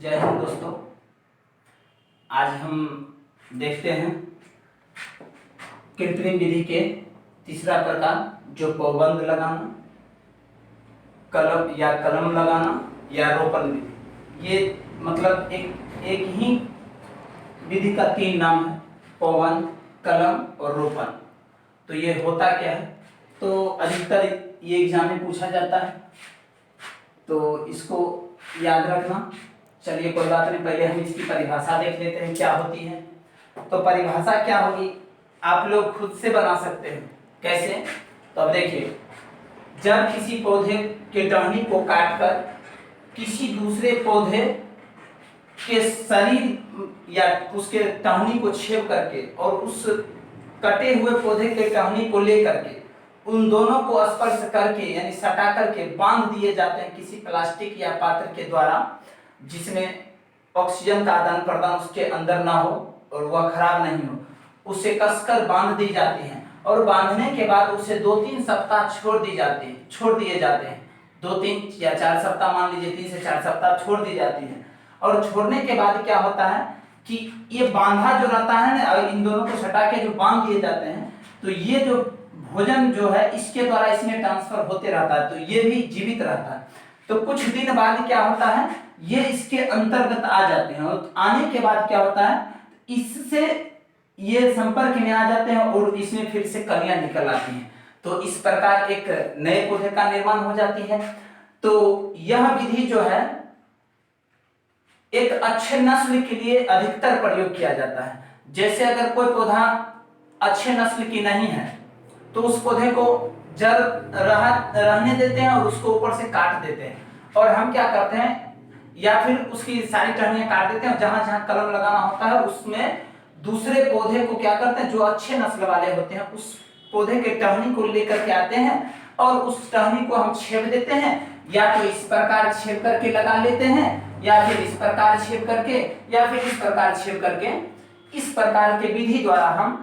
जय हिंद दोस्तों। आज हम देखते हैं कृत्रिम विधि के तीसरा प्रकार जो पौबंद लगाना, कलम लगाना या रोपण विधि। ये मतलब एक ही विधि का तीन नाम है, पौबंद, कलम और रोपण। तो ये होता क्या है, तो अधिकतर ये एग्जाम में पूछा जाता है, तो इसको याद रखना। चलिए कोई बात नहीं, पहले हम इसकी परिभाषा देख लेते हैं क्या होती है। तो परिभाषा क्या होगी आप लोग खुद से बना सकते हैं। कैसे? तो अब देखिए, जब किसी पौधे के टहनी को काटकर किसी दूसरे पौधे के शरीर या उसके टहनी को छेद करके और उस कटे हुए पौधे के टहनी को लेकर के उन दोनों को स्पर्श करके यानी सटा करके बांध दिए जाते हैं किसी प्लास्टिक या पात्र के द्वारा, जिसमें ऑक्सीजन का आदान प्रदान उसके अंदर ना हो और वह खराब नहीं हो। उसे कसकर बांध दी जाती है और बांधने के बाद उसे 2-3 सप्ताह छोड़ दिए जाते हैं। 2-3 या 4 सप्ताह, मान लीजिए 3 से 4 सप्ताह छोड़ दी जाती है। और छोड़ने के बाद क्या होता है कि ये बांधा जो रहता है ना, इन दोनों को सटा के जो बांध दिए जाते हैं, तो ये जो भोजन जो है इसके द्वारा इसमें ट्रांसफर होते रहता है, तो ये भी जीवित रहता है। तो कुछ दिन बाद क्या होता है, ये इसके अंतर्गत आ जाते हैं और आने के बाद क्या होता है, इससे ये संपर्क में आ जाते हैं और इसमें फिर से कलियां निकल आती हैं। तो इस प्रकार एक नए पौधे का निर्माण हो जाती है। तो यह विधि जो है एक अच्छे नस्ल के लिए अधिकतर प्रयोग किया जाता है। जैसे अगर कोई पौधा अच्छे नस्ल की नहीं है तो उस पौधे को जड़ रहने देते हैं और उसको ऊपर से काट देते हैं, और हम क्या करते हैं या फिर उसकी सारी टहनियां काट देते हैं। जहां जहां कलम लगाना होता है उसमें दूसरे पौधे को क्या करते हैं, जो अच्छे नस्ल वाले होते हैं उस पौधे के टहनी को लेकर के आते हैं और उस टहनी को हम छेद देते हैं, या तो इस प्रकार छेद करके लगा लेते हैं, या फिर इस प्रकार छेद करके, या फिर इस प्रकार छेद करके। इस प्रकार के विधि द्वारा हम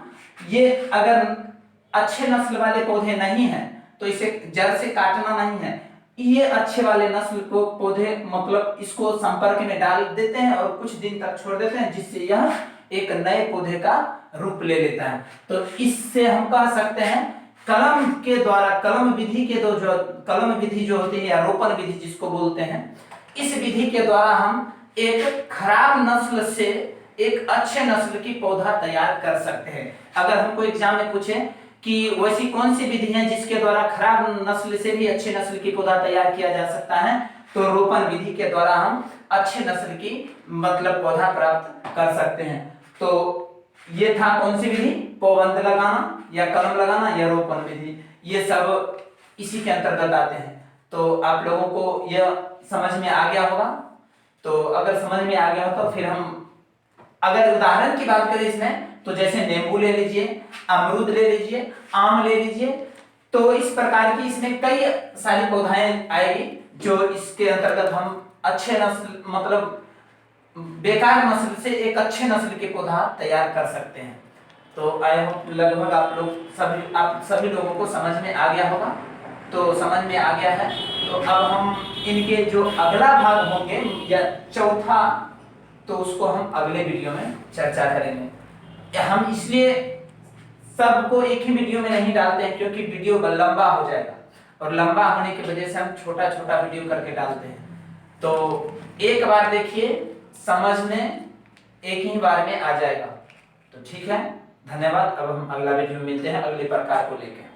ये, अगर अच्छे नस्ल वाले पौधे नहीं है तो इसे जड़ से काटना नहीं है, ये अच्छे वाले नस्ल को पौधे मतलब इसको संपर्क में डाल देते हैं और कुछ दिन तक छोड़ देते हैं, जिससे यह एक नए पौधे का रूप ले लेता है। तो इससे हम कह सकते हैं कलम के द्वारा, कलम विधि जो होती है या रोपण विधि जिसको बोलते हैं, इस विधि के द्वारा हम एक खराब नस्ल से एक अच्छे नस्ल की पौधा तैयार कर सकते हैं। अगर हमको एग्जाम में पूछे कि वैसी कौन सी विधि है जिसके द्वारा खराब नस्ल से भी अच्छे नस्ल की पौधा तैयार किया जा सकता है, तो रोपण विधि के द्वारा हम अच्छे नस्ल की मतलब पौधा प्राप्त कर सकते हैं। तो ये था कौन सी विधि, पौबंद लगाना या कलम लगाना या रोपण विधि, ये सब इसी के अंतर्गत आते हैं। तो आप लोगों को यह समझ में आ गया होगा। तो अगर समझ में आ गया हो तो फिर हम अगर उदाहरण की बात करें इसमें, तो जैसे नींबू ले लीजिए, अमरूद ले लीजिए, आम ले लीजिए, तो इस प्रकार की इसमें कई सारी पौधाएं आएगी जो इसके अंतर्गत हम अच्छे नस्ल मतलब बेकार नस्ल से एक अच्छे नस्ल के पौधा तैयार कर सकते हैं। तो आई होप लगभग आप सभी लोगों को समझ में आ गया होगा। तो समझ में आ गया है, तो अब हम इनके जो अगला भाग होंगे या चौथा, तो उसको हम अगले वीडियो में चर्चा करेंगे। हम इसलिए सबको एक ही वीडियो में नहीं डालते हैं क्योंकि वीडियो लंबा हो जाएगा, और लंबा होने की वजह से हम छोटा छोटा वीडियो करके डालते हैं। तो एक बार देखिए, समझ में एक ही बार में आ जाएगा। तो ठीक है, धन्यवाद। अब हम अगला वीडियो में मिलते हैं अगले प्रकार को लेकर।